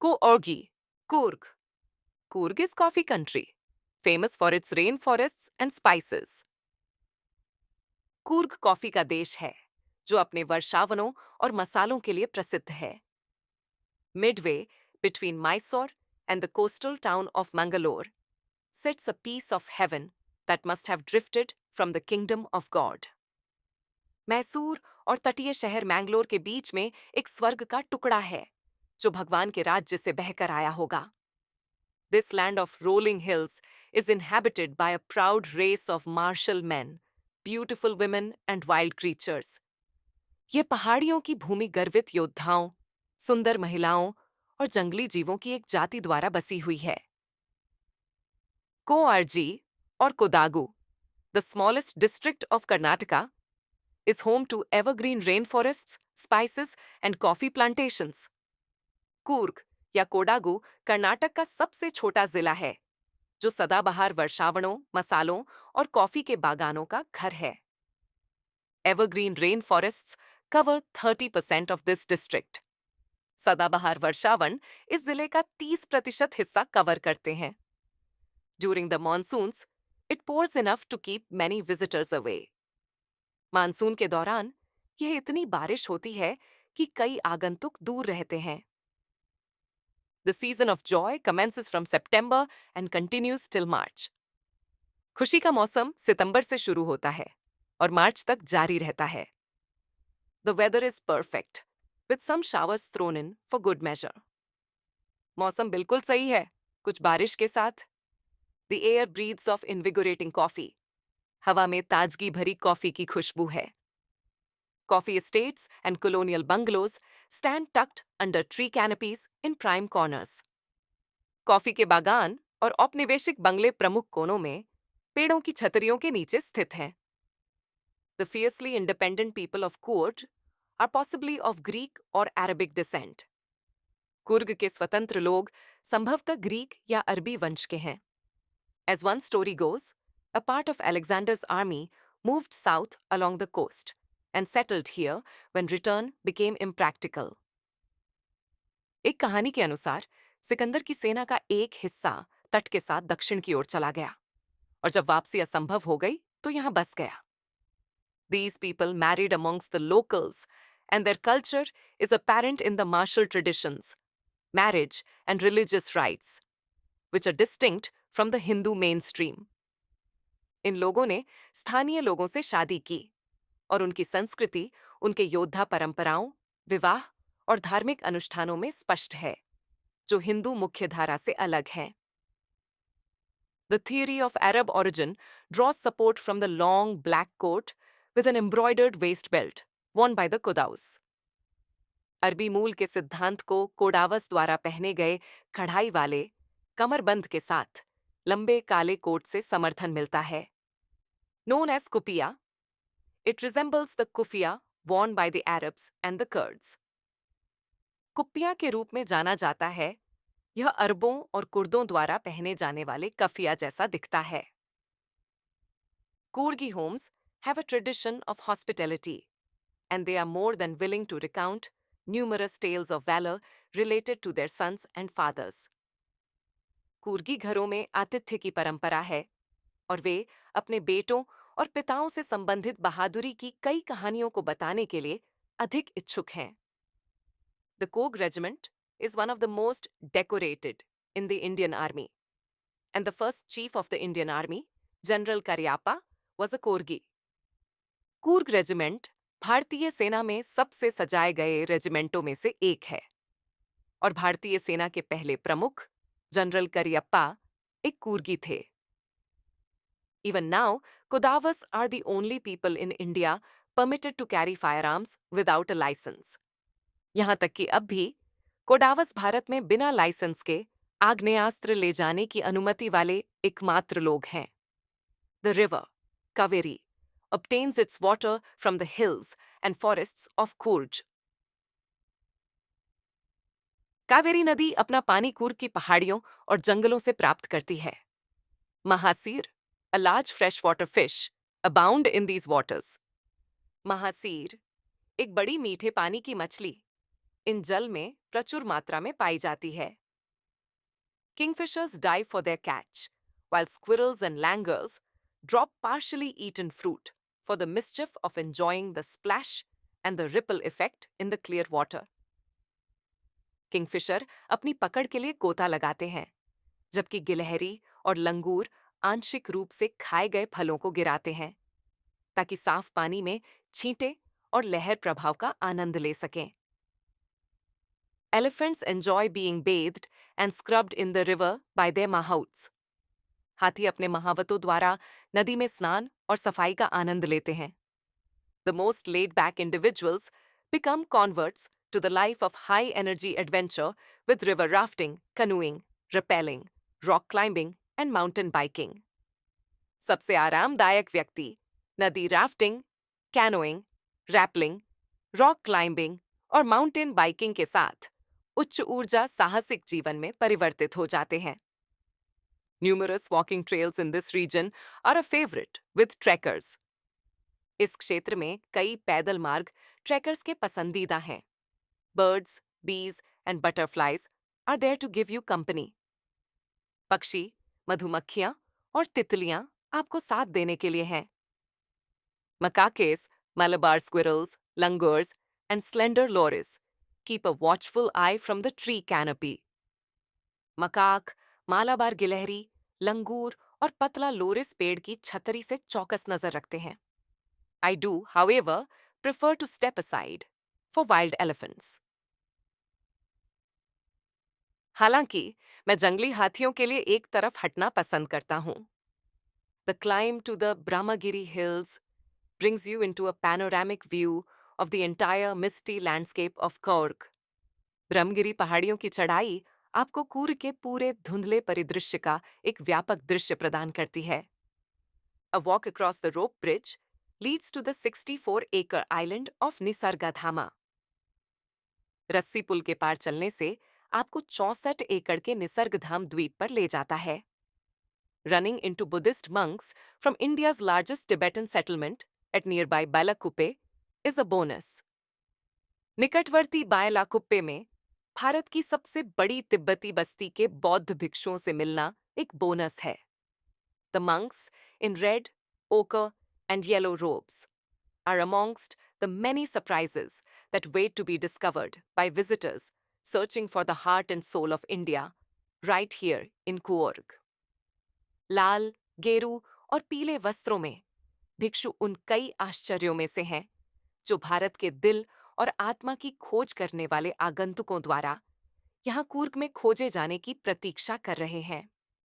Coorgi, Coorg. Coorg is coffee country, famous for its rainforests and spices. Coorg coffee का देश है जो अपने वर्षावनों और मसालों के लिए प्रसिद्ध है. Midway between Mysore and the coastal town of Mangalore sits a piece of heaven that must have drifted from the kingdom of God. Mysore और तटीय शहर मैंगलोर के बीच में एक स्वर्ग का टुकड़ा है जो भगवान के राज्य से बहकर आया होगा. This land of rolling hills is inhabited by a proud race of martial men, beautiful women and wild creatures. ये पहाड़ियों की भूमि गर्वित योद्धाओं, सुंदर महिलाओं और जंगली जीवों की एक जाति द्वारा बसी हुई है. कोआरजी और कोदागु, the smallest district of Karnataka, is home to evergreen rainforests, spices and coffee plantations. Coorg या कोडागु कर्नाटक का सबसे छोटा जिला है जो सदाबहार वर्षावनों, मसालों और कॉफी के बागानों का घर है. Evergreen rainforests cover 30% of this district. सदाबहार वर्षावन इस जिले का 30% हिस्सा कवर करते हैं. During the monsoons, it pours enough to keep many visitors away. Monsoon के दौरान यह इतनी बारिश होती है कि कई आगंतुक दूर रहते हैं. The season of joy commences from September and continues till March. खुशी का मौसम सितंबर से शुरू होता है और मार्च तक जारी रहता है. The weather is perfect, with some showers thrown in for good measure. मौसम बिल्कुल सही है, कुछ बारिश के साथ. The air breathes of invigorating coffee. हवा में ताजगी भरी कॉफी की खुशबू है. Coffee estates and colonial bungalows stand tucked under tree canopies in prime corners. Coffee के बागान और औपनिवेशिक बंगले प्रमुख कोनों में पेड़ों की छतरियों के नीचे स्थित हैं. The fiercely independent people of Coorg are possibly of Greek or Arabic descent. Coorg के स्वतंत्र लोग संभवतः ग्रीक या अरबी वंश के हैं. As one story goes, a part of Alexander's army moved south along the coast and settled here when return became impractical. एक कहानी के अनुसार सिकंदर की सेना का एक हिस्सा तट के साथ दक्षिण की ओर चला गया और जब वापसी असंभव हो गई तो यहाँ बस गया. These people married amongst the locals and their culture is apparent in the martial traditions, marriage and religious rites, which are distinct from the Hindu mainstream. इन लोगों ने स्थानीय लोगों से शादी की और उनकी संस्कृति उनके योद्धा परंपराओं, विवाह और धार्मिक अनुष्ठानों में स्पष्ट है, जो हिंदू मुख्यधारा से अलग हैं. The theory of Arab origin draws support from the long black coat with an embroidered waist belt worn by the Kodaus. अरबी मूल के सिद्धांत को कोडावस द्वारा पहने गए कढ़ाई वाले कमरबंद के साथ लंबे काले कोट से समर्थन मिलता है. Known as kufiya, it resembles the kufiya worn by the Arabs and the Kurds. कुप्पिया के रूप में जाना जाता है. यह अरबों और कुर्दों द्वारा पहने जाने वाले कफिया जैसा दिखता है. Coorgi homes have a tradition of hospitality, and they are more than willing to recount numerous tales of valor related to their sons and fathers. Coorgi घरों में आतिथ्य की परंपरा है और वे अपने बेटों और पिताओं से संबंधित बहादुरी की कई कहानियों को बताने के लिए अधिक इच्छुक हैं. The Coorg regiment is one of the most decorated in the Indian Army, and the first chief of the Indian Army, General Cariappa, was a Coorgi. Coorg regiment भारतीय सेना में सबसे सजाए गए रेजिमेंटों में से एक है और भारतीय सेना के पहले प्रमुख जनरल करियप्पा एक कूर्गी थे. Even now, Kodavas are the only people in India permitted to carry firearms without a license. यहाँ तक कि अब भी कोडावस भारत में बिना लाइसेंस के आग्नेयास्त्र ले जाने की अनुमति वाले एकमात्र लोग हैं. The river, Kaveri, obtains its water from the hills and forests of Coorg. Kaveri नदी अपना पानी कूर्ग की पहाड़ियों और जंगलों से प्राप्त करती है. Mahseer, a large freshwater fish, abound in these waters. Mahseer, एक बड़ी मीठे पानी की मछली, इन जल में प्रचुर मात्रा में पाई जाती है। Kingfishers dive for their catch, while squirrels and langurs drop partially eaten fruit for the mischief of enjoying the splash and the ripple effect in the clear water. Kingfisher अपनी पकड़ के लिए गोता लगाते हैं, जबकि गिलहरी और लंगूर आंशिक रूप से खाए गए फलों को गिराते हैं, ताकि साफ पानी में छींटे और लहर प्रभाव का आनंद ले सकें। Elephants enjoy being bathed and scrubbed in the river by their mahouts. हाथी अपने महावतों द्वारा नदी में स्नान और सफाई का आनंद लेते हैं। The most laid-back individuals become converts to the life of high-energy adventure with river rafting, canoeing, rappelling, rock climbing and mountain biking. सबसे आरामदायक व्यक्ति नदी rafting, canoeing, rappelling, rock climbing और माउंटेन बाइकिंग के साथ उच्च ऊर्जा साहसिक जीवन में परिवर्तित हो जाते हैं। Numerous walking trails in this region are a favorite with trekkers. इस क्षेत्र में कई पैदल मार्ग ट्रैकर्स के पसंदीदा हैं। Birds, bees and butterflies are there to give you company. पक्षी, मधुमक्खियां और तितलियां आपको साथ देने के लिए हैं। Macaques, Malabar squirrels, langurs and slender loris keep a watchful eye from the tree canopy. Macaque, Malabar गिलहरी, लंगूर और पतला लोरिस पेड़ की छतरी से चौकस नजर रखते हैं। I do, however, prefer to step aside for wild elephants. हालांकि मैं जंगली हाथियों के लिए एक तरफ हटना पसंद करता हूं। The climb to the Brahmagiri hills brings you into a panoramic view of the entire misty landscape of Coorg. Brahmagiri पहाड़ियों की चढ़ाई आपको कूर्ग के पूरे धुंधले परिदृश्य का एक व्यापक दृश्य प्रदान करती है। A walk across the rope bridge leads to the 64-acre island of Nisargadhama. रस्सी पुल के पार चलने से आपको 64 एकड़ के निसर्गधाम द्वीप पर ले जाता है। Running into Buddhist monks from India's largest Tibetan settlement at nearby Balakuppe is a bonus. निकटवर्ती बायलाकुप्पे में भारत की सबसे बड़ी तिब्बती बस्ती के बौद्ध भिक्षुओं से मिलना एक बोनस है। The monks in red, ochre and yellow robes are amongst the many surprises that wait to be discovered by visitors searching for the heart and soul of India right here in Coorg. लाल, गेरू और पीले वस्त्रों में भिक्षु उन कई आश्चर्यों में से हैं जो भारत के दिल और आत्मा की खोज करने वाले आगंतुकों द्वारा यहाँ कूर्ग में खोजे जाने की प्रतीक्षा कर रहे हैं।